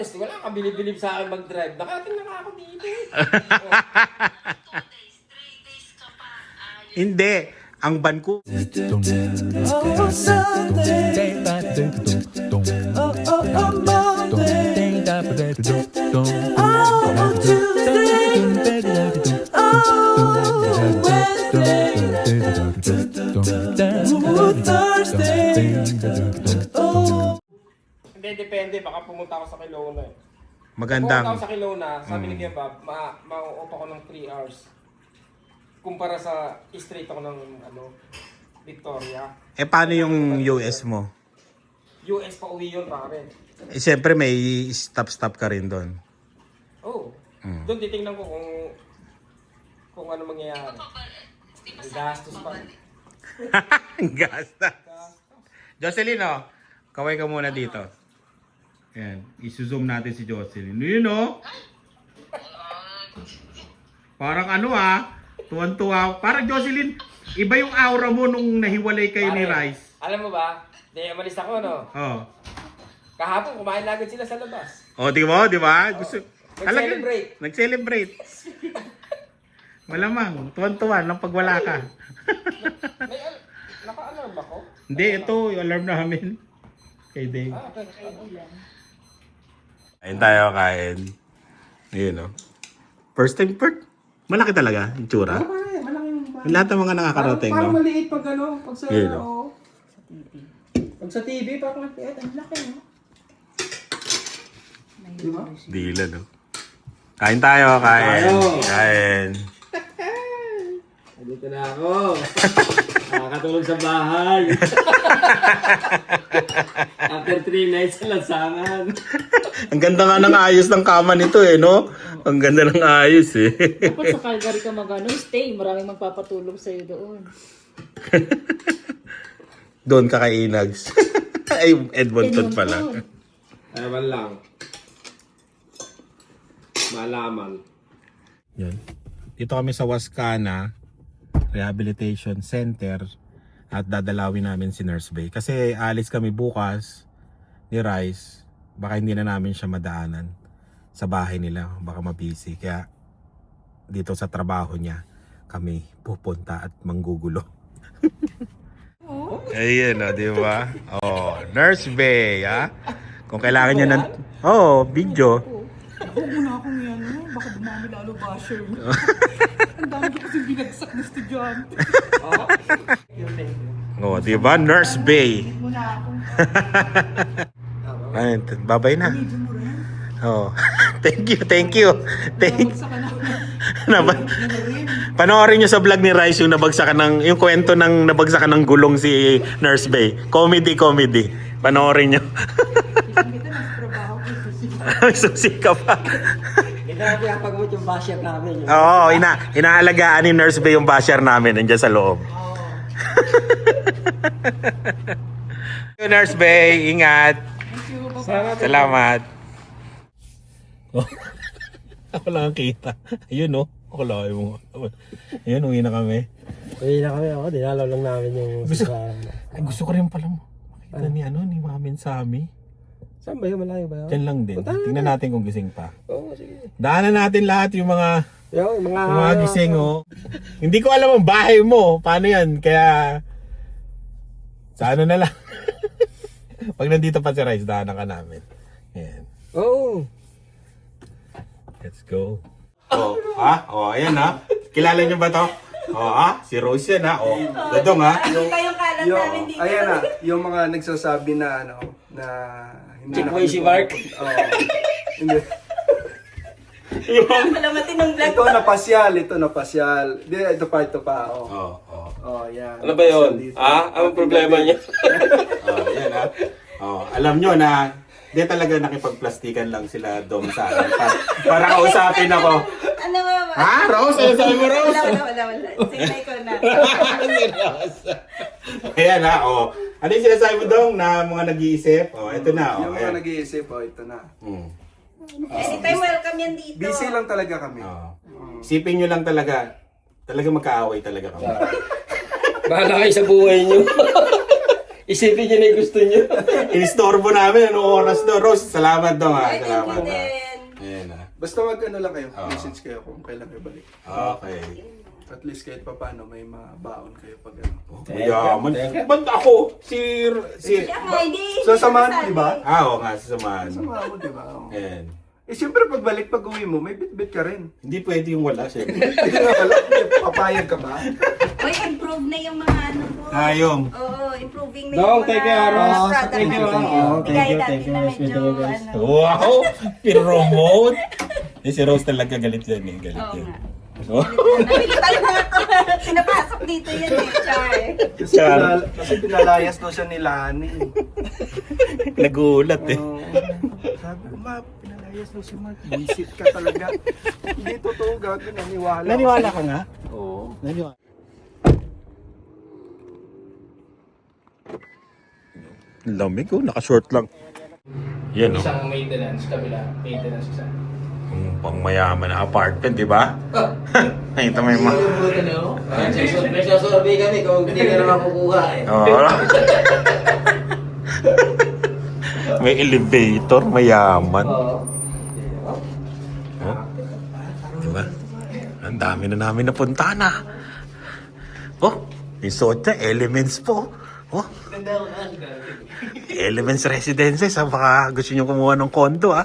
honest, wala ka bilib-bilib sa akin mag-drive. Nakarating na nga ako dito. Hindi. Ang ban ko. Hindi, depende. Baka pumunta ako sa Kelowna eh. Magandang. Pumunta ako sa Kelowna, sabi ni Kuya Bob, ma-off ako ng 3 hours. Kumpara sa straight ako ng Victoria. Eh, paano yung US mo? US pa uwi yun pare. Eh, siyempre may stop-stop ka rin doon. Oh. Doon titingnan ko kung ano mangyayari. May gastos pa. Ang gasta. Jocelyn, oh. Kaway ka muna dito. Ayan. Isu-zoom natin si Jocelyn. Yun, oh. Parang ano, tuwan-tuwa. Parang Jocelyn, iba yung aura mo nung nahiwalay kayo ni Pare, Rice. alam mo ba? Di umalis ako, no? Oh. Kahapon, kumain na agad sila sa labas. Oh, di ba? Di ba? Gusto... Nag-celebrate. Nag-celebrate. Malamang. Tuwan-tuwa nang pag wala ka. Naka-alarm ako? Hindi, ito yung alarm namin. Kay Dave. Okay. Kain tayo, kain. Yun, no? First time part. Malaki talaga, yung tsura. Malaking Lahat ng mga nakakarating, parang no? maliit pag pag sa, Yun, no? Pag sa TV, parang maliit. Ang laki, no? Diba? Dila, no? Kain tayo, kain. Tayo. Kain. Dito na ako. Nakakatulog sa bahay. After 3 nights sa lansangan. Ang ganda nga ng ayos ng kama nito, eh, no? Ang ganda ng ayos, eh. Dapat sa Calgary ka stay. Maraming magpapatulog sa'yo doon. Doon ka kay Inags. Ay, Edmonton pala. Ewan lang. Malaman. Yun. Dito kami sa Wascana Rehabilitation Center at dadalawin namin si Nurse Bay. Kasi alis kami bukas ni Rice. Baka hindi na namin siya madaanan sa bahay nila. Baka mabisi. Kaya dito sa trabaho niya kami pupunta at manggugulo. Ayun, di ba? Oh, Nurse Bay, ha? Kung kailangan niya ng... Oh, video. Ako muna akong yan. Baka dumami lalo basher. Ang dami ko kasing binagsak na estudyante. Oh, di ba? Nurse Bay. Muna ako. Ayun, babay na. Oh. Thank you. Thank you. Sa kanila. Panoorin nyo sa vlog ni Rice yung nabagsakan ng yung kwento ng nabagsakan ng gulong si Nurse Bay. Comedy. Panoorin nyo. Kita nasa trabaho ko. Susi ka pa. Hindi na pinapagamot yung basher namin. Oo, inaalagaan ni Nurse Bay yung basher namin nandiyan sa loob. Nurse Bay, ingat. Salamat. Ako lang ang kita. Ayun, no? Ako lang yung... Ayun, uwi na kami. Uwi na kami ako. Dinalaw lang namin yung... Ay, gusto ko rin pala makita ni Mamin Sammy. Saan ba yun? Malayo ba yun? Diyan lang din. Tingnan natin kung gising pa. Oo, sige. Daanan natin lahat yung mga Yung mga gising, oh. Hindi ko alam ang bahay mo. Paano yan? Kaya... Sa ano na lang. Pag nandito pa si Rice, daanan ka namin. Ayan. Oo. Let's go. Oh, ayan ha. Kilala niyo ba to? Oh, si Rose yan ha. Oh, dadong ha. Nakita yung kalat namin dito. Ayan na, yung mga nagsasabi na na hindi Chickboy si Mark. Oo. Hindi. Wala matinong vlog. Ito napasyal. Di, ito pa. Oh. Oh, yan. Ano ba yun? Anong problema niya? Ayan ha. Oh, alam nyo na di talaga nakipagplastikan lang sila doon sa akin. Para kausapin ako. Ano ba? Ha, Rose? Ano sabi mo, Rose? Wala. Sinay ko na. Ayan ha, oh. Ano yung sinasabi mo doon na mga nag-iisip? Oh, ito na. Oh, Yung mga ayan. nag-iisip, ito na. Anytime welcome yan dito. Busy lang talaga kami. Oh. Isipin nyo lang talaga magkaaway talaga kami. Bahala kayo sa buhay niyo. Isipin niyo na yung gusto niyo. Inistorbo namin. Anong oras daw? Rose, salamat daw ha. Ay, thank Salamat you ha. din. Ayan ha. Basta mag-ano lang kayo, Oo. message kayo kung kailan kayo balik. Okay. At least kahit pa paano may mabaon kayo pag ano. Mayaman. Ba't ako? Si... Siya nga, hindi. Sasamahan mo, di ba? Oo nga, sasamahan. Sama mo, di ba? Oo. Ayan. Eh, siyempre pagbalik, pag uwi mo, may bit-bit ka rin. Hindi pwede yung wala siya. Hindi nga pala, papayag ka ba? Uy, improve na yung mga ano po. Ayong. Oo, improving na Dong, yung mga thank you, Aros. product Thank you, natin. oh, Bigay natin na medyo ano. Wow! Promote! Eh, si Rose talaga galit yan eh. Galit Oo yan. nga. Oh. Nabili talaga ako. Pinapasok dito yan eh, Char. Kasi pinalayas daw siya ni Lani. Nagulat eh. Oo. Sabi ko, ma, pinalayas daw si Mark. Visit ka talaga. Hindi totoo, gago, naniwala. Naniwala ka nga? Oo. Naniwala. Lamig oh, naka-short lang. Yan oh. Isang maintenance, kabila. Maintenance isa. Pang mayaman na apartment, di ba? Nakita mo yung mga... May sasurvey kami kung hindi ka naman kukuha eh. Oo. May elevator, mayaman. Oo. Oh. Diba? Ang dami na namin napunta na. Oh, yung suot niya, Elements po. Oh. Elements Residences, ha? Baka gusto nyo kumuha ng condo, ha?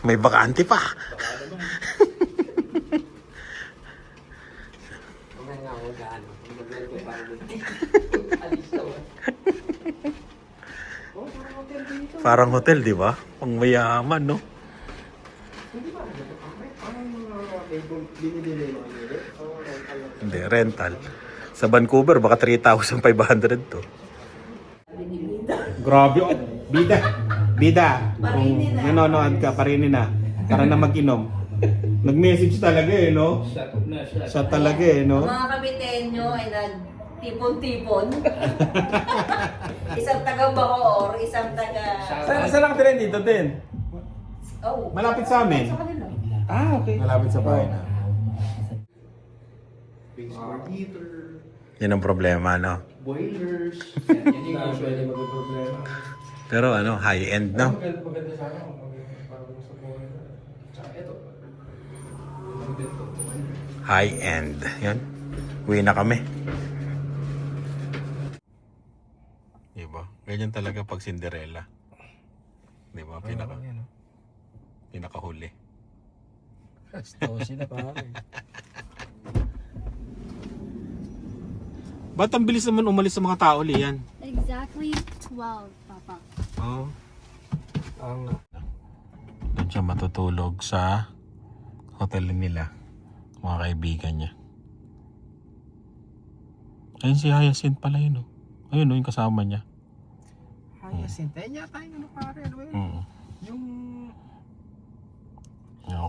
May bakante pa. Parang hotel, di ba? Pang mayaman, no? Hindi, rental. Sa Vancouver, baka 3,500 to. Grabe, oh. Bida. Bida. Kung nanonood ka, parinin na. Para na mag-inom. Nag-message talaga eh, no? Siya talaga eh, no? Mga kabitenyo ay nagtipon-tipon. Isang taga Bacoor, isang taga... Saan lang ka dito din? Oh, Malapit sa amin. Sa kanila. Ah, okay. Malapit sa bahay na. Big smart heater, Yan ang problema, no? boilers. Yan yung usually magproblema. Pero ano, high-end, no? Maganda sana kung parang sa buhay. Tsaka ito. High-end. Yan. Uwi na kami. Diba? Ganyan talaga pag Cinderella. Diba? Pinakahuli. Sila pa kami. Ba't ang bilis naman umalis sa mga tao, Lian? Exactly 12, Papa. Oo. Ang Doon siya matutulog sa hotel nila. Mga kaibigan niya. Ayun si Hyacinth pala yun, oh. Ayun, oh, yung kasama niya. Hyacinth. Eh, yata yung ano pare. Ano yun? Mm. Yung...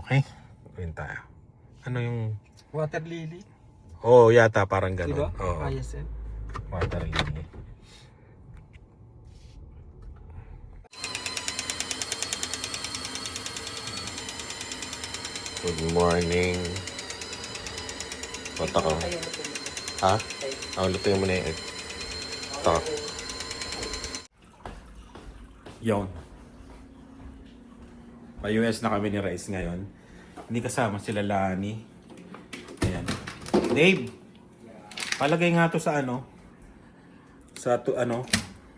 Okay. Ayun tayo. Ano yung... Water lily. Oo, yata parang ganun. Diba? Oo. Hyacinth. Water lily. Good morning. Punta ka. Ha? Lutuin mo na yung egg. Ito. Yun. Pa-US na kami ni Rice ngayon. Hindi kasama sila Lani. Ayan. Dave! Palagay nga to sa ano? Sa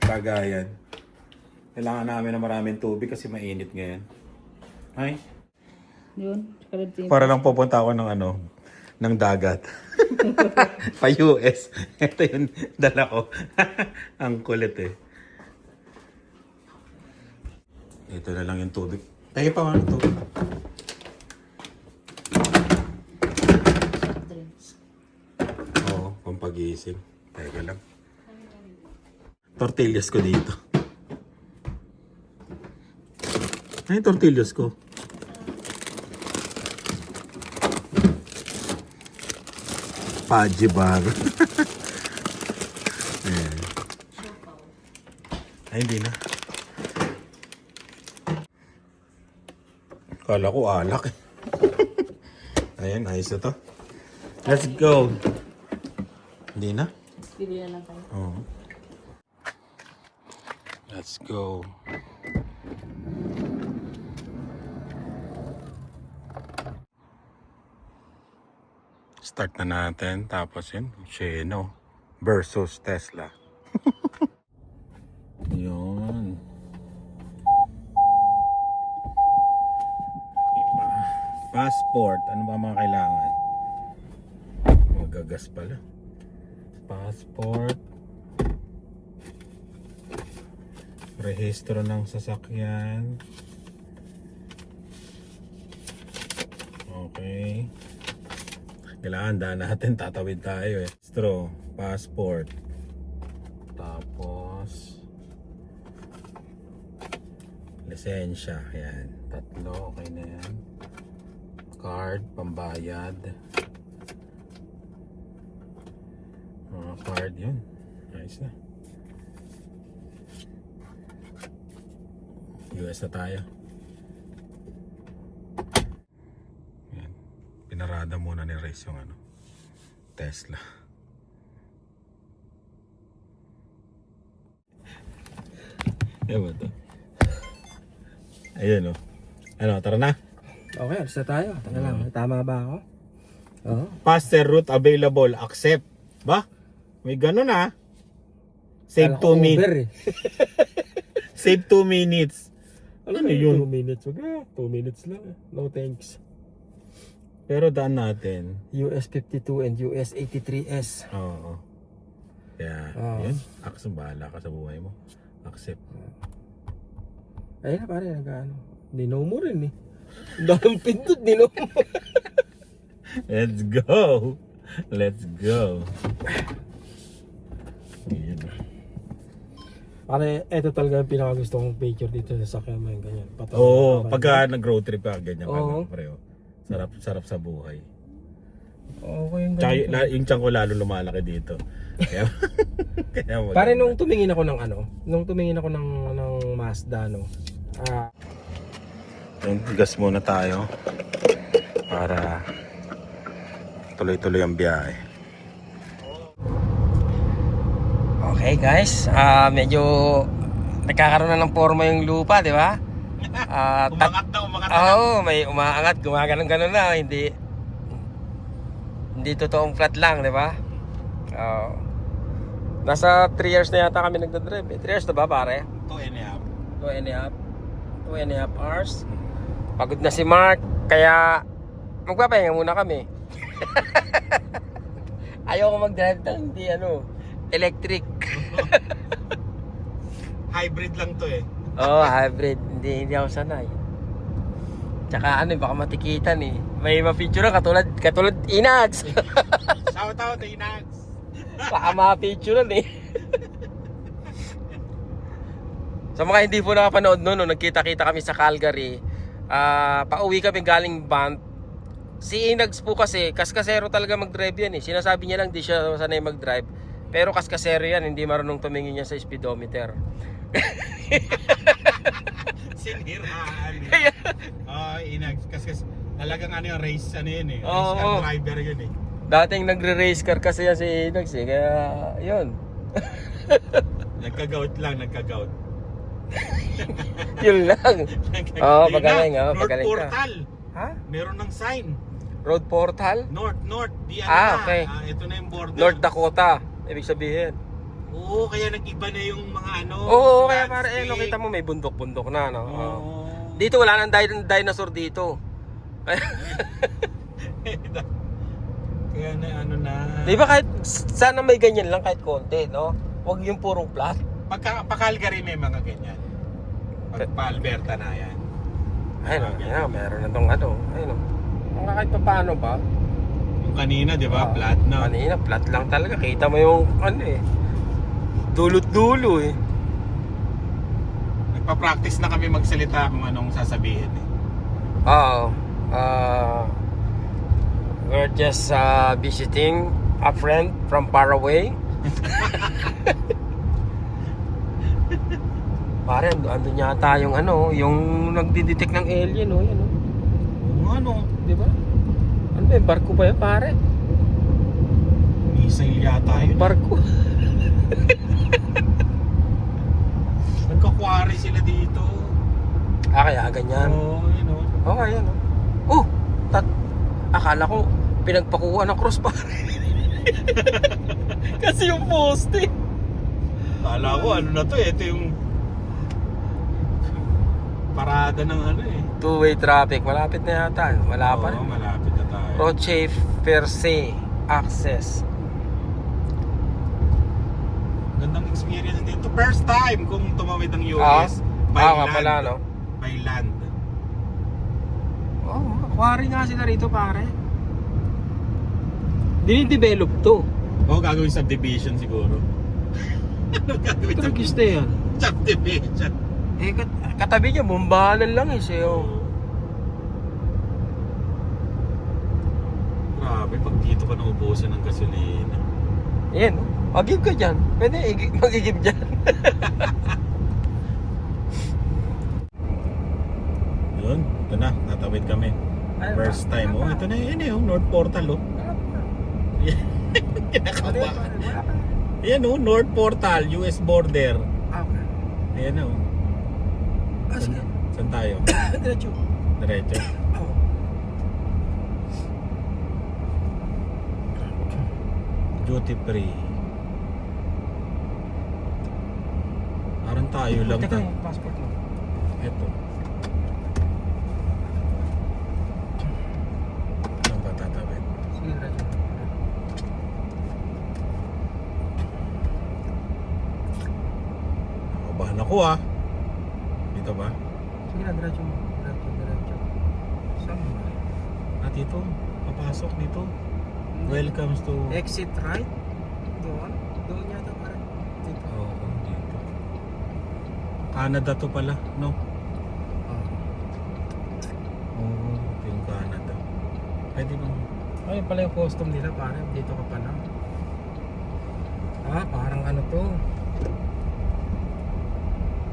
Cagayan. Kailangan namin ng maraming tubig kasi mainit ngayon. Ay? Yun, Para lang pupunta ako ng ng dagat. Pa-US. Ito yung dala ko. Ang kulit eh. Ito na lang yung tubig. Tayo pa mga tubig. Oo, pampagising. Teka lang. Tortillas ko dito. Ay, tortillas ko. Paji bar. Ayan. Ay, hindi na. Kala ko alak eh. Ayan, ayos na to. Let's go. Hindi na? Bibili na lang tayo. Oo. Let's go. Start na natin. Tapos yun, Sheno versus Tesla. Yun. Passport. Ano ba mga kailangan? Magagas pala. Passport. Rehistro ng sasakyan. Okay. Kailangan daan natin, tatawid tayo eh. Rehistro, passport. Tapos lisensya. Yan. 3. Okay na yan. Card, pambayad. Card yun. Ayos na. US na tayo. Yan. Pinarada muna ni Reyes yung ano, Tesla. Yan ba ito? Ayun o. Ano, tara na. Okay, alis na tayo. Teka lang, tama ba ako? Oo. Faster route available. Accept. Ba? May ganun ah. Save 2 minutes. Save 2 minutes. Ano yun? 2 minutes. Wag na. 2 minutes lang. No thanks. Pero daan natin. US 52 and US 83S. Oo. Kaya, yun. Accept, bahala ka sa buhay mo. Accept. Ayun na pare, nag-ano. Nino mo rin eh. Ang daming pindot, nino mo. Let's go. Let's go. Yun. Pare, eto talaga yung pinakagusto kong picture dito sa sakyan mo yung ganyan. Oo, pagka nag-road trip ka, ganyan ka Oo. lang, pareho. Sarap sa buhay. Okay yung Tsaka ganyan. yung tiyan ko lalo lumalaki dito. Kaya, kaya maganda. Pare, nung tumingin ako ng ano, ng Mazda, no. Yun, gas muna tayo para tuloy-tuloy ang biyahe. Okay guys, medyo nagkakaroon na ng forma yung lupa, di ba? Umangat na. Oo, may umaangat, gumaganon-ganon na, hindi totoong flat lang, di ba? Nasa 3 years na yata kami nagdadrive. 3 years na ba pare? 2 and a half hours. Pagod na si Mark, kaya magpapahinga muna kami. Ayoko mag-drive ng hindi electric. Hybrid lang to eh. Oo, hybrid. Hindi ako sanay. Tsaka baka matikitan eh. May ma-picture na katulad Inags. Shout out to Inags. Baka ma-picture na eh. Sa mga hindi po nakapanood noon, nagkita-kita kami sa Calgary. Pauwi kami galing Banff. Si Inags po kasi, kaskasero talaga mag-drive yan eh. Sinasabi niya lang di siya sanay mag-drive. Pero kaskasero yan, hindi marunong tumingin niya sa speedometer. Siniraan. Inags. Kasi talagang yung race yun eh. Oo. Race car driver yun eh. Dating nagre-race car kasi yan si Inags eh. Kaya, yun. Nagka-gout lang. Yun lang. Oo, pagaling. North Pagaling ka. Portal. Ha? Meron ng sign. Road Portal? North. Di Okay. Ito na yung border. North Dakota. Ibig sabihin. Oo, kaya nag-iba na yung mga Oo, kaya landscape. pare, kita mo may bundok-bundok na, no? Oo. Dito wala nang dinosaur dito. Kaya na na. Di ba kahit sana may ganyan lang kahit konti, no? Huwag yung purong flat. Pa Calgary may mga ganyan. Pag pa-Alberta na yan. Ayun, meron na tong ayun. Kahit pa paano ba? Yung kanina, di ba? Flat na. Kanina, flat lang talaga. Kita mo yung dulot-dulo eh. Nagpa-practice na kami magsalita kung anong sasabihin eh. Oo. We're just visiting a friend from far away. Pare, andun yata yung yung nagdi-detect ng alien, yan di ba? Ano ba, barko ba yan, pare? Missile yata yun. Barko. Nagka-quarry sila dito. Kaya ganyan. Oo, yun o. Oo, ayan. Oh, akala ko pinagpakuha ng crossbar. Kasi yung poste. Kala ko ano na to eh. Ito yung parada ng ano eh. Two-way traffic. Malapit na yata. Wala pa Oo, rin. malapit na tayo. Roche Perse Access. Gandang experience dito. First time kung tumawid ng Ah, US. By nga land. pala, no? By land. Oh, quarry nga sila rito, pare. Dinidevelop to. Oo, gagawin subdivision siguro. Ano gagawin Tragista yan. subdivision? Eh, katabi niya, bumbahanan lang eh, siyo. Grabe, pag dito ka naubusan ng gasolina. Yan, mag-give ka dyan. Pwede mag-give dyan. Yun, ito na, natawid kami. First time. Oh, ito na yun eh, North Portal oh. Kinakaba. Ayan oh, North Portal, US border. Okay. Ayan oh. Sige. Saan tayo? Diretso. Diretso. Oo. Duty free. Parang tayo lang. Teka, yung passport mo. Ito. Saan ba tatawid? Sige, diretso. Nakabahan ako ah. Dito ba? Sige na, diretso mo. Diretso. Saan ba? Ah, dito. Papasok dito. Welcomes to... Exit right? Doon? Doon yata parang. Dito. Oo, dito. Canada to pala, no? Oo, ito yung Canada. Pwede bang... Ayun pala yung custom nila, parang dito ka pa na. Ah, parang ano to.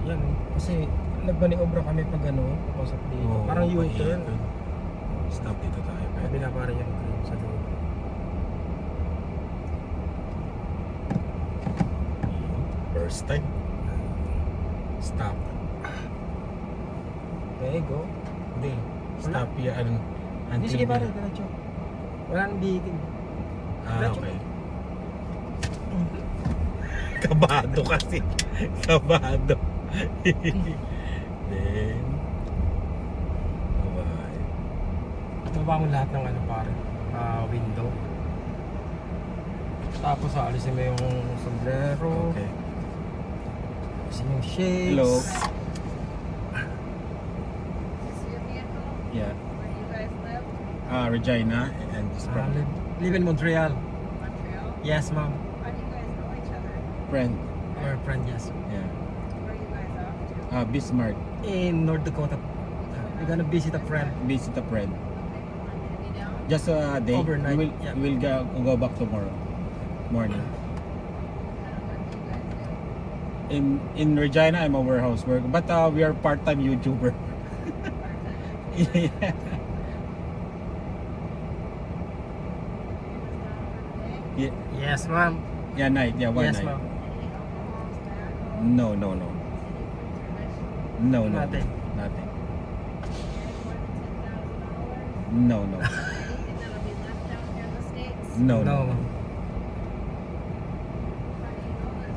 Yan, oh. Kasi nagmaniobra kami pag ano, pasok dito. Oo, Parang U-turn. paikot. Stop dito tayo. Sabi na parang yung green sa dulo. First time. Stop. Okay, go. Hindi. Stop yan. Hindi, sige pare, diretso. Wala nang bigin. Ah, Diretso. okay. Kabado kasi. Kabado. Then... Bye. Baba mo lahat ng ano pare, window. Tapos alisin mo yung sombrero. Okay. Alisin yung shades. Hello. This is your vehicle? Yeah. Where you guys live? Regina and this Live in Montreal. Montreal? Yes, ma'am. How do you guys know each other? friend. Our friend, yes. Yeah. Where are you guys off to? Bismarck. In North Dakota. We're gonna visit a friend. Visit a friend. Be down? Just a day. Overnight, We will, yeah. we will go back tomorrow morning. What do you guys do? In Regina, I'm a warehouse worker, but we are part-time YouTuber. Yeah. Yeah, Yes, ma'am. yeah, night. Yeah, one Yes, night. ma'am. No. No. Nothing. Nothing. Nothing. No. Anything that'll be left down here in the States? No. No, ma'am. How do you know this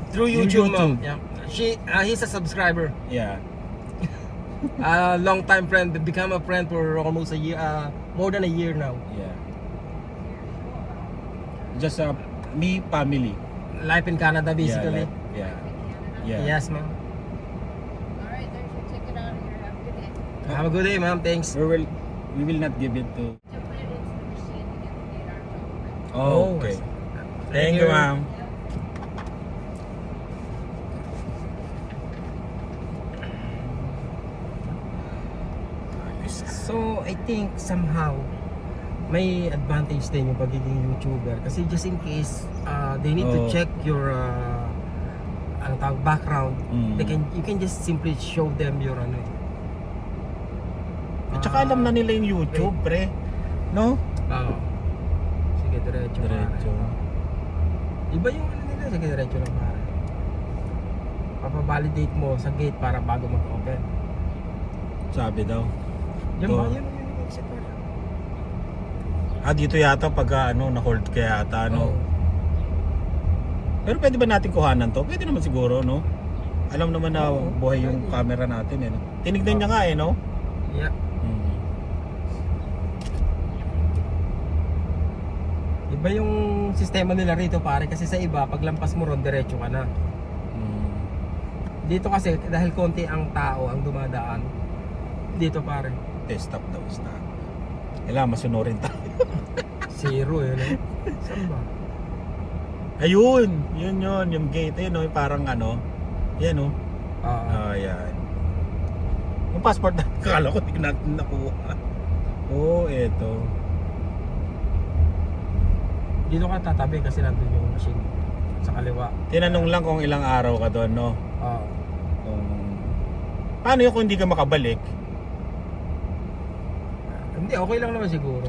friend? Through yung YouTube, ma'am. YouTube. Yeah. He's a subscriber. Yeah. Long time friend. Become a friend for almost a year. More than a year now. Yeah. Just me family. Life in Canada, basically. Yeah. Canada? Yeah. Yes, ma'am. All right, there's your ticket out of here. Have a good day. Have a good day, ma'am. Thanks. We will not give it to. To put it into the machine to get the data out. Oh, Okay. Thank Thank you. you, ma'am. So, I think somehow may advantage din yung pagiging YouTuber kasi just in case they need to Oh. check your ang tawag background, Mm. you can just simply show them your ano. At saka alam na nila yung YouTube, pre. No? Oo. Sige, diretso. Diretso. Pare. Iba yung ano nila, sige diretso lang pare. papavalidate mo sa gate para bago mag-open. Sabi daw. Yan Oo. ba? Yan yung exit ko. Dito yata pag na-hold ka yata, Oo. Pero pwede ba natin kuhanan to? Pwede naman siguro, no? Alam naman na Oo, buhay yung pwede. camera natin, eh. No? Tinignan niya nga, eh, no? Yeah. Iba yung sistema nila rito pare kasi sa iba paglampas mo ron diretso ka na. Dito kasi dahil konti ang tao ang dumadaan. Dito pare Stop daw, stop. Kailangan masunurin tayo. zero yun eh. Saan ba? Ayun! Yun, yung gate. Ayun, no? Parang ano. Yan, no? Ayan. Yung passport na akala ko hindi natin nakuha. Oo, eto. Dito ka tatabi kasi nandun yung machine sa kaliwa. Tinanong lang kung ilang araw ka doon, no? Oo. Paano yun kung hindi ka makabalik? Hindi, okay lang naman siguro.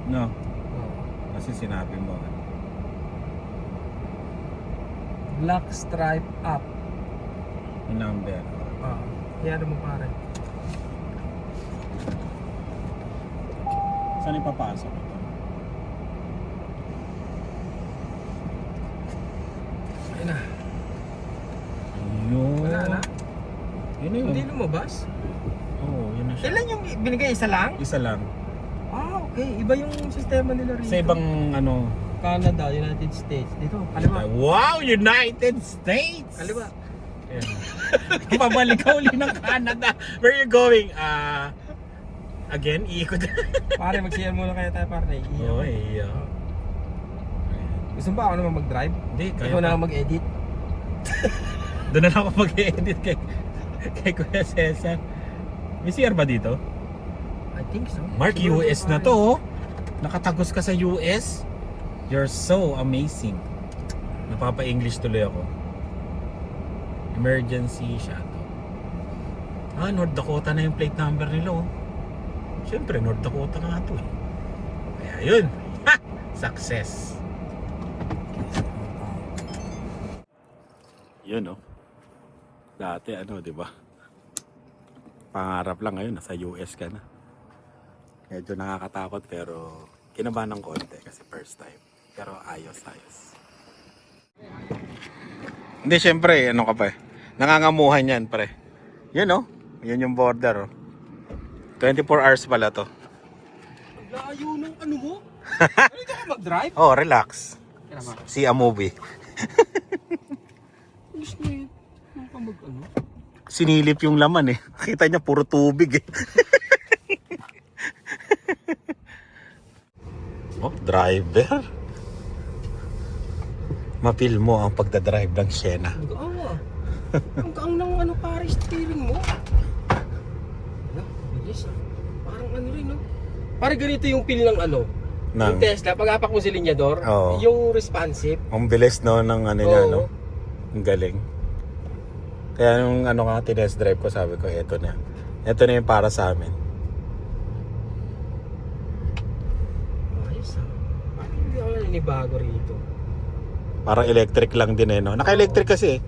No? Oo. Kasi sinabi mo. Black stripe up. Yung number. Oo. Kaya naman pare. Saan ipapasok ito? Ayun na. Ayun. Wala na. Yun na yun. Hindi lumabas. Oo, yun na siya. Kailan yung binigay? Isa lang? Isa lang. Okay. Iba yung sistema nila rito. Sa ibang ano. Canada, United States. Dito, kaliwa. Wow! United States! Kaliwa. Pabalik ka uli ng Canada. Where you going? Again, iikot. Pare, mag-share muna kaya tayo pare. Oo, iya. Gusto mo ba ako naman mag-drive? Hindi, kaya Ikaw na pa. lang mag-edit? Doon na lang ako mag-edit kay Kuya Cesar. May CR ba dito? I think so. Mark, Siguro US na pare. to, oh. Nakatagos ka sa US. You're so amazing. Napapa-English tuloy ako. Emergency shuttle. North Dakota na yung plate number nila, oh. Siyempre, North Dakota nga to, eh. Kaya yun. Ha! Success. Yun, oh. Dati, di ba? Pangarap lang ngayon, nasa US ka na. Medyo nakakatakot pero kinabahan ng konti kasi first time. Pero ayos. Hindi, syempre, ano ka pa eh. Nangangamuhan yan, pre. Yun, oh. Yun yung border, oh. 24 hours pala to. Layo ng ano mo? Dito ka mag-drive? Oh, relax. Kaya ba? See a movie. Gusto mo yun? Ano ka mag-ano? Sinilip yung laman eh. Kita niya puro tubig eh. Oh, driver. Mapil mo ang pagdadrive ng Sienna. Ang gaang ah. Ang gaang ng ano pare, steering mo. Ano? Bilis ah. Parang ano rin no? Parang ganito yung feel ng ano. Yung Tesla, pag-apak mo si linyador, Oo. yung responsive. Ang bilis no ng ano niya, Oo. no? Ang galing. Kaya nung ano nga tinest drive ko, sabi ko eto na. Eto na yung para sa amin. Ayos ah. Parang hindi ako nanibago rito. Parang electric lang din eh, no? Naka-electric kasi eh.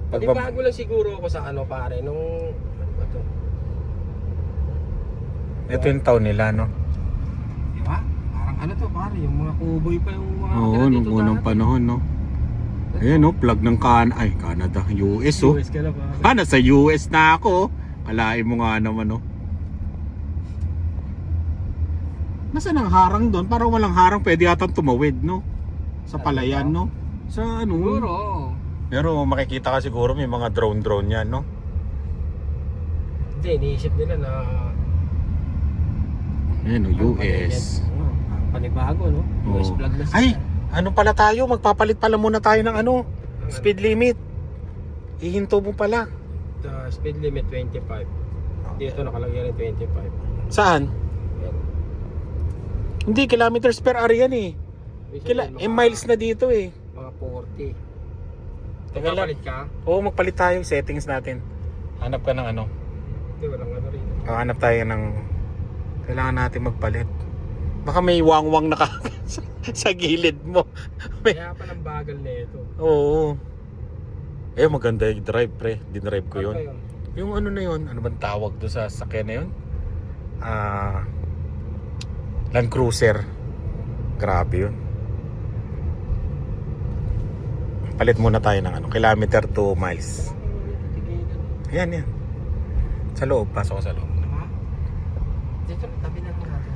Nanibago lang siguro ako sa ano pare, nung ano ba to? Ito yung taon nila, no? Di ba? Parang ano to pare, yung mga kuboy pa yung mga Oo, makina nung dito unang dati. panahon, no? Ayan, no? Plug ng Canada. US, oh. US ka na pare. Nasa US na ako. Kalain mo nga naman, no? Nasaan ang harang doon? Parang walang harang. Pwede yata tumawid, no? Sa palayan, no? Sa ano? Siguro. Pero makikita ka siguro may mga drone yan, no? Hindi, iniisip nila na Ayan, no? US. Panibago, no? US Oo. vlog na Ay! Ano pala tayo? Magpapalit pala muna tayo ng ano? Speed limit. Ihinto mo pala. The speed limit 25. Dito nakalagay rin 25. Saan? Ayan. Hindi, kilometers per hour yan eh. Minsan may mga- miles na dito eh. Mga 40. Teka lang. Magpapalit ka? Oo, magpalit tayo yung settings natin. Hanap ka ng ano? Hindi, walang ano rin. Hanap tayo ng... Kailangan natin magpalit. Baka may wangwang na sa gilid mo. Kaya pa ng bagal na ito. Oo. Eh, maganda yung drive, pre. Dinrive ko Ano yun. ba yun? Yung ano na yun, ano bang tawag doon sa sakyan na yun? Land Cruiser. Grabe yun. Palit muna tayo ng kilometer to miles. Ayan, yan. Sa loob, pasok ko sa loob. Dito, tabi na lang natin.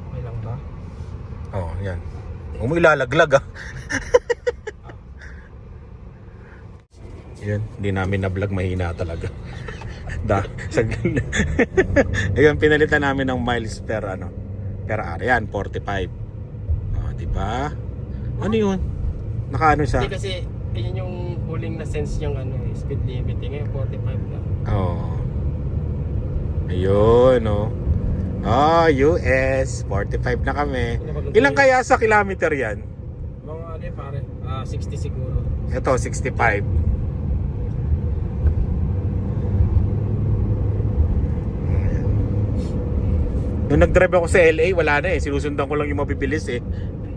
Okay lang ba? Oo, yan. Huwag mo ilalaglag ah. Yun, hindi namin na-vlog, mahina talaga. Ayan, pinalitan namin ng miles per area. Yan, 45. Oh, diba? Ano yun? Nakaano siya? Hindi kasi, yun yung huling na sense yung speed limit. Ngayon, 45 na. Oo. Ayun, oh. Oh, US. 45 na kami. Ilang kaya sa kilometer yan? Mga pare, 60 siguro. Ito, 65. Nung nag-drive ako sa LA, wala na eh. Sinusundan ko lang yung mabibilis eh.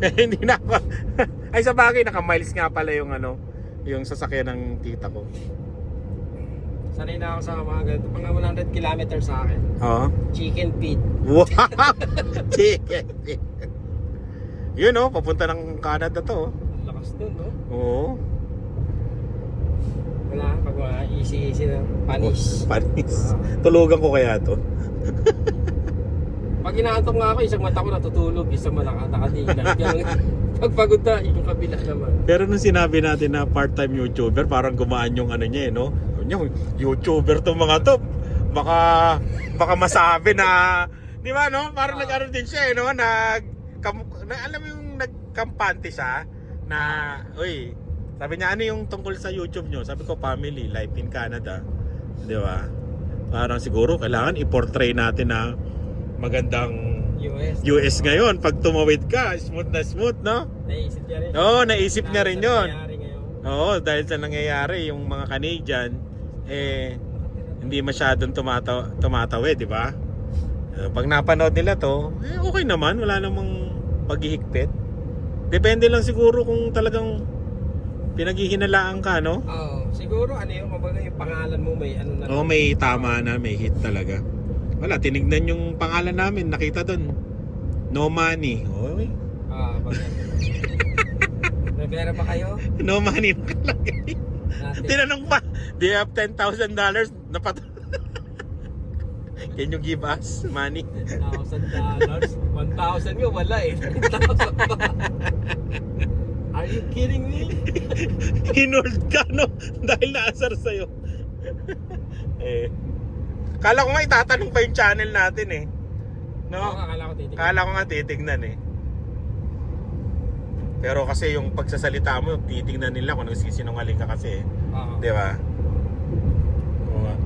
Hindi na ako. Ay, sa bagay, naka-miles nga pala yung yung sasakyan ng tita ko. Sanay na ako sa mga ganito. Mga 100 kilometers sa akin. Oo. Chicken feed. Wow! Chicken. Yun oh, papunta ng Canada to. Ang lakas dun, no? Oo. Wala, pag easy na. Panis. Panis. Tulugan ko kaya to. Pag inaantok nga ako, isang mata ko natutulog, isang mata nakadilag. Pag pagod na, yung kabila naman. Pero nung sinabi natin na part-time YouTuber, parang gumaan yung niya eh, no? Sabi niya, YouTuber to mga to. Baka masabi na, di ba no? Parang nag-ano din siya eh, no? Alam mo yung nagkampante siya na, uy, sabi niya, ano yung tungkol sa YouTube nyo? Sabi ko, family, life in Canada. Di ba? Parang siguro kailangan i-portray natin na magandang US ngayon. Pag tumawid ka, smooth na smooth, no? Naisip niya rin. Oo, naisip niya rin yun. Nangyari ngayon. Oo, dahil sa nangyayari, yung mga Canadian, hindi masyadong tumatawid, di ba? Pag napanood nila to, okay naman, wala namang paghihigpit. Depende lang siguro kung talagang pinaghihinalaan ka, no? Oo, siguro kumbaga yung pangalan mo may ano na. Oo, may tama na, may hit talaga. Wala, tinignan yung pangalan namin, nakita doon. No money. Oy. Bakit? May pera ba kayo? No money nakalagay. Natin. Tinanong pa, do you have $10,000? Can you give us money? $10,000. 1,000 nga wala eh. 10,000 pa. Are you kidding me? Hinold ka, no? Dahil naasar sa'yo. Kala ko nga itatanong pa yung channel natin eh. No? Oo, akala ko titignan. Kala ko nga titignan eh. Pero kasi yung pagsasalita mo, titignan nila kung nagsisinungaling ka kasi eh. Oo. Di ba?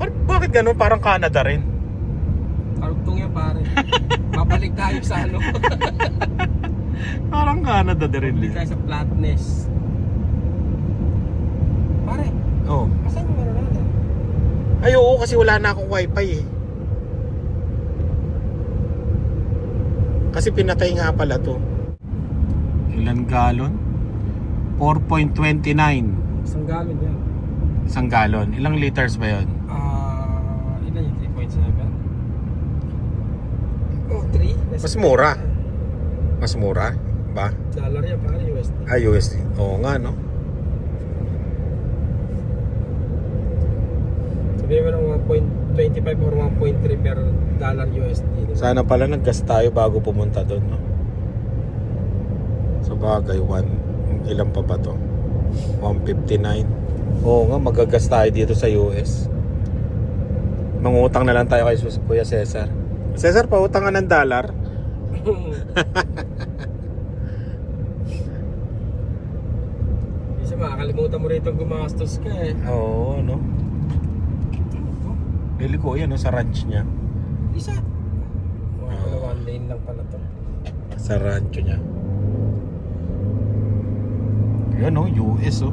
Bakit ganun? Parang Canada rin. Karugtong yan pare. Mabalik tayo sa Parang Canada din Mabalik tayo sa flatness. Pare, Oh. asan yung ano natin? Ay oo, kasi wala na akong wifi eh. Kasi pinatay nga pala to. Ilan galon? 4.29. Isang galon yan. Isang galon. Ilang liters ba yun? Ilan yung 3.7? Oh, 3? Mas mura. Mas mura ba? Dollar yan pare, USD. USD. Oo nga no. Sabihin mo ng 1.25 or 1.3 per dollar USD. Diba? Sana pala nag-gas tayo bago pumunta doon, no? Sa bagay, ilan pa ba to? 159. Oo nga, magagas tayo dito sa US. Mangutang na lang tayo kay Kuya Cesar. Cesar, pautang ka ng dollar? Isa makakalimutan mo rito gumastos ka eh. Oo, no? Bili ko yan, no, sa ranch niya. Isa. One lane lang pala to. Sa rancho niya. Yan, no? US, oh.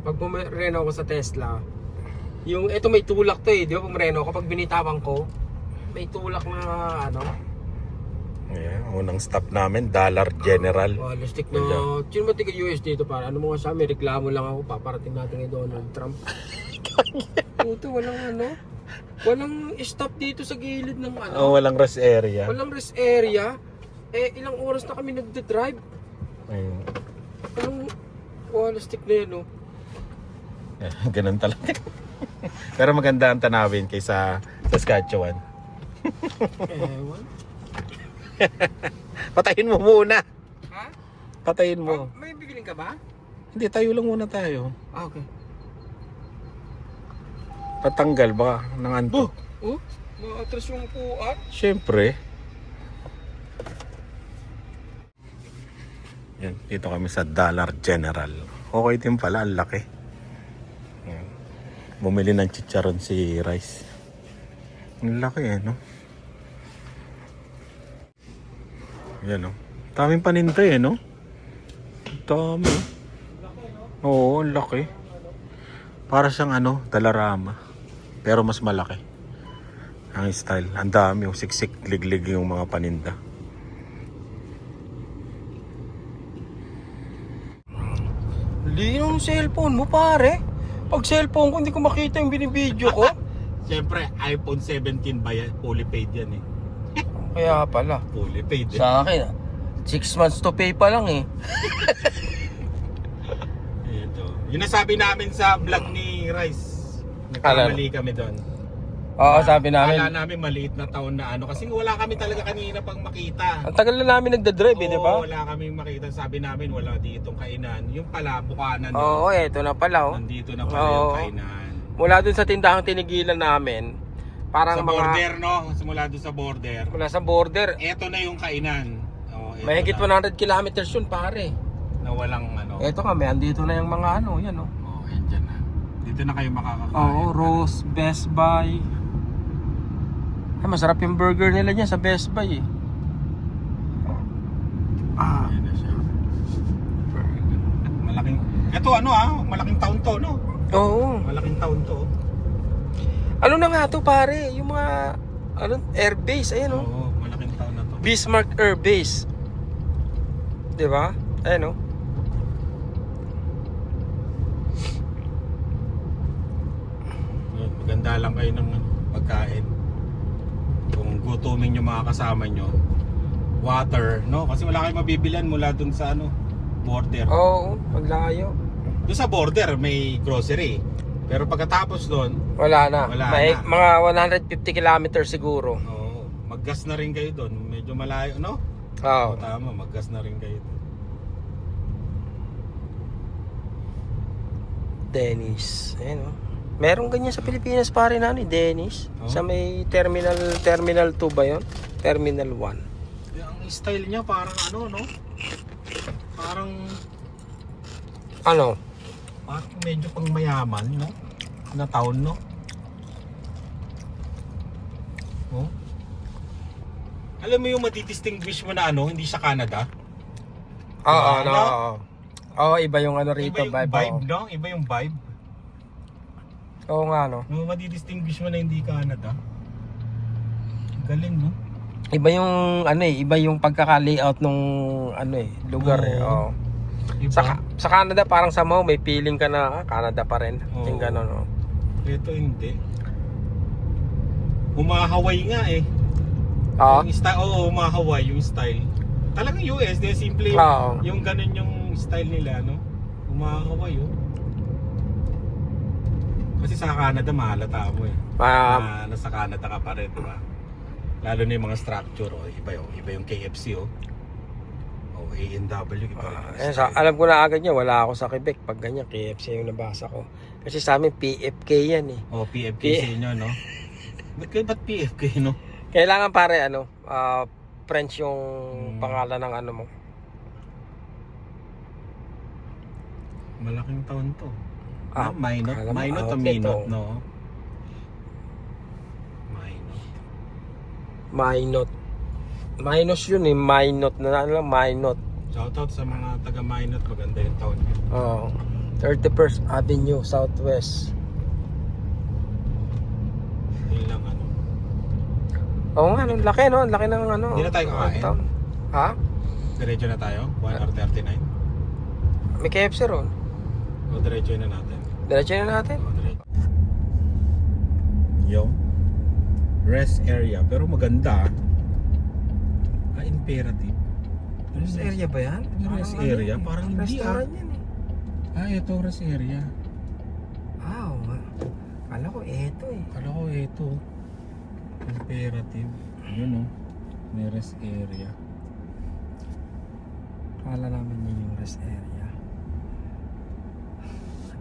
Pag pumireno ako sa Tesla, ito may tulak to eh, di ba? Pumireno ako, pag binitawan ko, may tulak na Ayan, unang stop namin, Dollar General. Stick na. Sino ba tiga US dito para? Ano mo nga sa amin? Reklamo lang ako. Paparating natin kay Donald Trump. Puto, walang stop dito sa gilid ng ano. Oh, walang rest area. Walang rest area. Eh, ilang oras na kami nagde-drive. Ayun. Anong stick na yan, no? Ganun talaga. Pero maganda ang tanawin kaysa Saskatchewan. Ewan. Patayin mo muna. Ha? Patayin mo. May bibiling ka ba? Hindi, tayo lang muna tayo. Ah, okay. Patanggal baka ng anto. Oh, maatras yung puat. Siyempre. Yan, dito kami sa Dollar General. Okay din pala, ang laki. Yan. Bumili ng chicharon si Rice. Ang laki no? Yan daming paninda no? Dami. Oo, ang laki. Para siyang Dalarama. Pero mas malaki. Ang style. Ang dami. Siksik, liglig yung mga paninda. Lino ng cellphone mo, pare. Pag cellphone ko, hindi ko makita yung binibideo ko. Siyempre, iPhone 17 ba yan? Fully paid yan eh. Kaya pala. Fully paid eh. Sa akin, 6 months to pay pa lang eh. Ito. Yung nasabi namin sa vlog ni Rice. Nagkamali kami doon. Oo, sabi namin. Kala namin maliit na taon na kasi wala kami talaga kanina pang makita. Ang tagal na namin nagdadrive eh, di ba? Oo, wala kaming makita. Sabi namin wala ditong kainan. Yung pala, bukanan. Oo, eto na pala oh. Nandito na pala Oo. yung kainan. Mula dun sa tindahang tinigilan namin, parang Sa border, no? Simula doon sa border. Mula sa border, Eto na yung kainan. Oh, eto mahigit na. 100 kilometers yun, pare. Na walang Eto kami, andito na yung mga yan oh. Oh, yan dyan na. Dito na kayo makakakain. Oo, Rose, Best Buy. Ay, masarap yung burger nila dyan sa Best Buy eh. Ayan na siya. Malaking... Ito malaking taon to, no? Oo. Malaking taon to. Ano na nga to, pare? Yung mga airbase, ayan oh. Oo, malaking taon na to. Bismarck Air Base. 'Di ba? Ayan oh. Maganda lang kayo ng pagkain. Kung gutumin yung mga kasama nyo, water, no? Kasi wala kayong mabibilan mula dun sa border. Oo, maglayo. Doon sa border may grocery. Pero pagkatapos doon, Wala na. Wala May, na. mga 150 kilometers siguro. maggas na rin kayo doon. Medyo malayo, no? Oo. Tama, maggas na rin kayo doon. Dennis. Ayan oh. Meron ganyan sa Pilipinas pare na Dennis. Oh. Sa may terminal 2 ba 'yon? Terminal 1. Ang style niya parang no? Parang Ano? medyo pang mayaman, no? Na town, no? Oh. Alam mo yung madidistinguish mo na hindi siya Canada? Oo, Diba? oo. Oo, iba yung rito, Iba yung vibe, oo. no? Iba yung vibe. Oo nga no. No, madidistinguish mo na hindi Canada. Galing, no? Iba yung iba yung pagkaka-layout nung lugar eh. Oo. Oo. Iba. Sa Canada parang somehow may feeling ka na Canada pa rin. Oo. Yung gano'n, no. Ito hindi. Umahaway nga eh. Oo. Yung style, umahaway yung style. Talagang US, di simple Oo. yung ganun yung style nila, no? Umahaway, oh. Kasi sa Canada, mahalata mo eh. Na nasa Canada ka pa rin, di ba? Lalo na yung mga structure, iba yung KFC, A&W, iba rin yung style. Alam ko na agad niya, wala ako sa Quebec. Pag ganyan, KFC yung nabasa ko. Kasi sa amin, PFK yan eh. PFK sa inyo, no? Ba't PFK, no? Kailangan pare, French yung pangalan ng mo. Malaking taon to. Minot. Minot o Minot, no? Minot. Minus yun eh, Minot na Minot. Shoutout sa mga taga Minot, maganda yung taon niyo. Oo. 31st Avenue, Southwest. Yun lang Oo nga, laki no? Laki ng Hindi na tayo kakain. town. Ha? Diretso na tayo? 1:39? May KFC ron. O diretso na natin? Diretso na natin. O diretso. Yo. Rest area. Pero maganda. Imperative. Rest area ba yan? Rest area? Parang hindi restaurant yan eh. Ito rest area. Oo nga. Kala ko eto eh. Kala ko ito. Imperative. Yun o. May rest area. Kala namin yun yung rest area.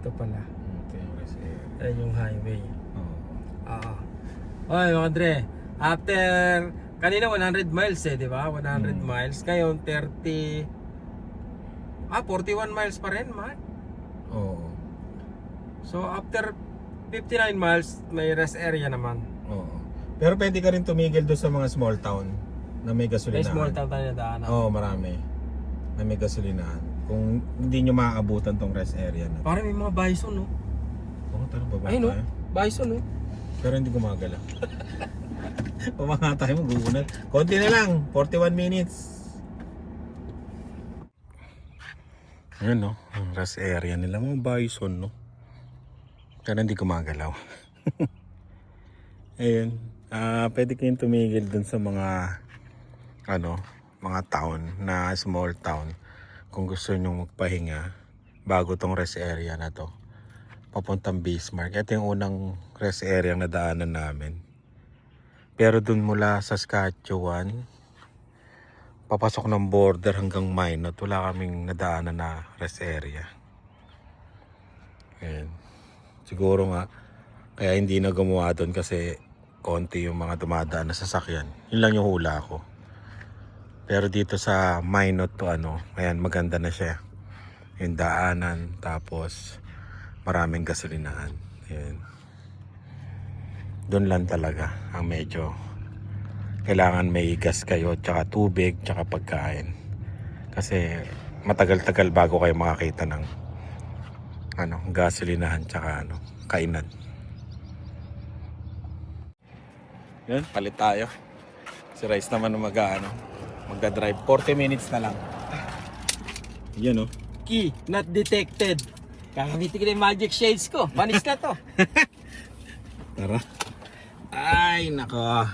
Ito pala. Ito yung rest area. Ayan yung highway. Oo. Oo. Oy mga Dre, after kanina 100 miles eh, di ba? 100 miles. Ngayon 41 miles pa rin, Mark. Oo. So after 59 miles, may rest area naman. Oo. Pero pwede ka rin tumigil doon sa mga small town na may May gasolinahan. small town tayo na daanan. Oo, marami. Na may gasolinahan. Kung hindi nyo maaabutan tong rest area na. Parang may mga bison, no? Oo, tara baba Ayun, no? tayo. Bison, no? Pero hindi gumagala. Pamanga tayo mag-uunat. Konti na lang, 41 minutes. Ayun no, ang rest area nila, mga bison no. Pero hindi gumagalaw. Ayun, pwede kayong tumigil dun sa mga mga town na small town kung gusto nyo magpahinga bago tong rest area na to papuntang Bismarck. Ito yung unang rest area na daanan namin. Pero dun mula sa Saskatchewan papasok ng border hanggang Minot, wala kaming nadaanan na rest area. Ayan. Siguro nga kaya hindi na gumawa doon kasi konti yung mga dumadaan na sasakyan. Yun lang yung hula ko. Pero dito sa Minot to ayan maganda na siya. Yung daanan tapos maraming gasolinahan. Ayan. Doon lang talaga ang medyo kailangan may gas kayo tsaka tubig tsaka pagkain. Kasi matagal-tagal bago kayo makakita ng gasolinahan tsaka kainan. Yan, palit tayo. Si Rice naman magda-drive. 40 minutes na lang. Yan Key, not detected. Kakamitin ko na yung magic shades ko. Manis na to. Tara. Ay, nako.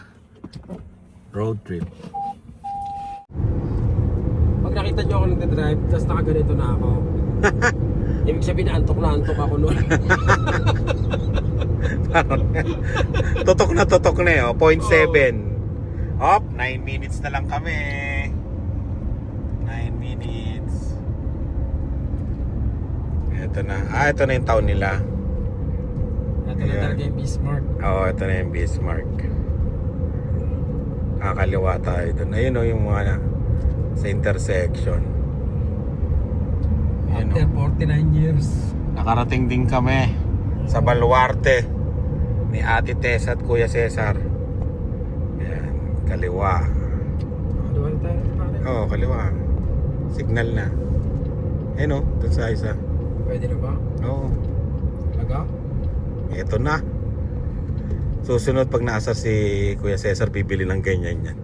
Road trip. Pag nakita nyo ako nagda-drive, tapos nakaganito na ako. Ibig sabihin na antok ako noon. Tutok na 0.7. Up, 9 minutes na lang kami. 9 minutes. Ito na. Ito na yung town nila. Ito na talaga yung Bismarck. Oo, ito na yung Bismarck. Kakaliwa tayo doon. Ayun yung mga sa intersection. Ayun, After 49 years. nakarating din kami sa Baluarte ni Ate Tess at Kuya Cesar. Ayan, kaliwa. Kaliwa na tayo, pare. Oo, kaliwa. Signal na. Ayun doon sa isa. Pwede na ba? Oo, Talaga? eto na. Susunod pag nasa si Kuya Cesar, bibili ng ganyan yan.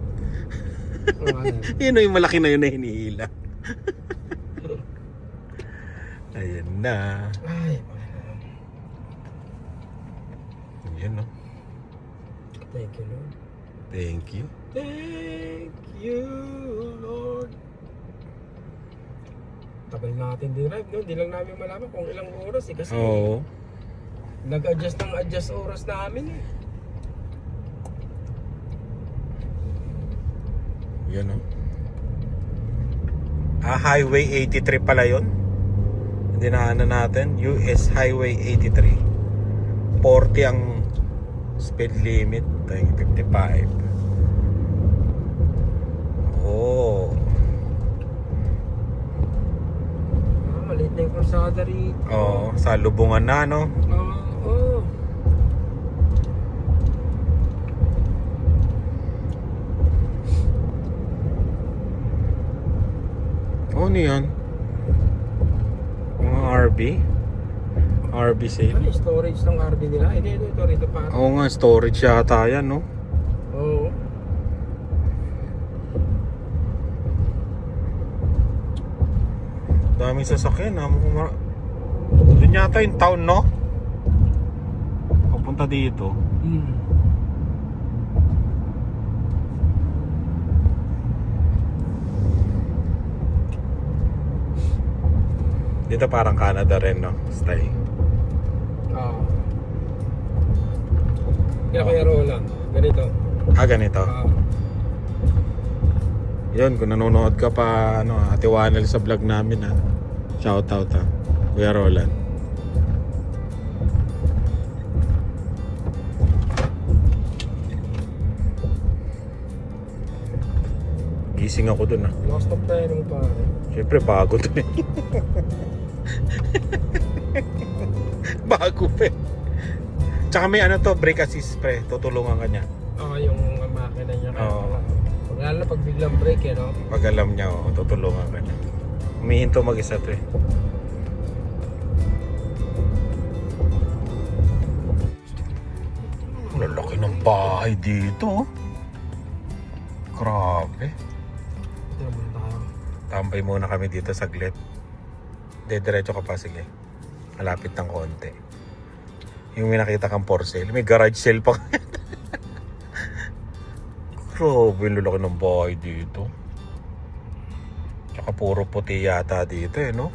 Yun yung malaki na yun na hinihila. Ayan na. Ay, Yun thank you, Lord. Thank you. Thank you, Lord. Tagal natin din-drive, no? Hindi lang namin malaman kung ilang oras eh. Kasi Oo. nag-adjust oras namin eh. Yun Highway 83 pala yun. Dinaanan natin. US Highway 83. 40 ang speed limit. 55. Oh. Maliit na yung kalsada rito. Oh, sa lubungan na Oo. Ano yan? Mga RV? RV sale? Ano yung storage ng RV nila? Ito rito pa. Oo nga, storage yata yan, no? Oo. Daming sasakyan ha. Doon yata yung town, no? Papunta dito. Dito parang Canada rin, no? Stay. Oo. Kaya Kuya Roland, ganito. Ganito. Yun, kung nanonood ka pa, Ate Wanel sa vlog namin, ha. Shout out, ha. Kuya Roland. Gising ako dun, ha. Lost of tayo nung pare. Siyempre, bago dun, eh. Bago, pe. Tsaka may brake assist, pre. Tutulungan ka niya. Oo, yung makina niya. Oo. Lalo na pag biglang break, no? Pag alam niya, tutulungan ka niya. Humihinto mag-isa to, eh. Ang lalaki ng bahay dito, oh. Grabe. Ito muna tayo. Tambay muna kami dito saglit. Diretso ka pa, sige. Malapit ng konti. Yung may nakita kang for sale. May garage sale pa. Grabe, yung lalaki ng bahay dito. Tsaka puro puti yata dito, eh, no?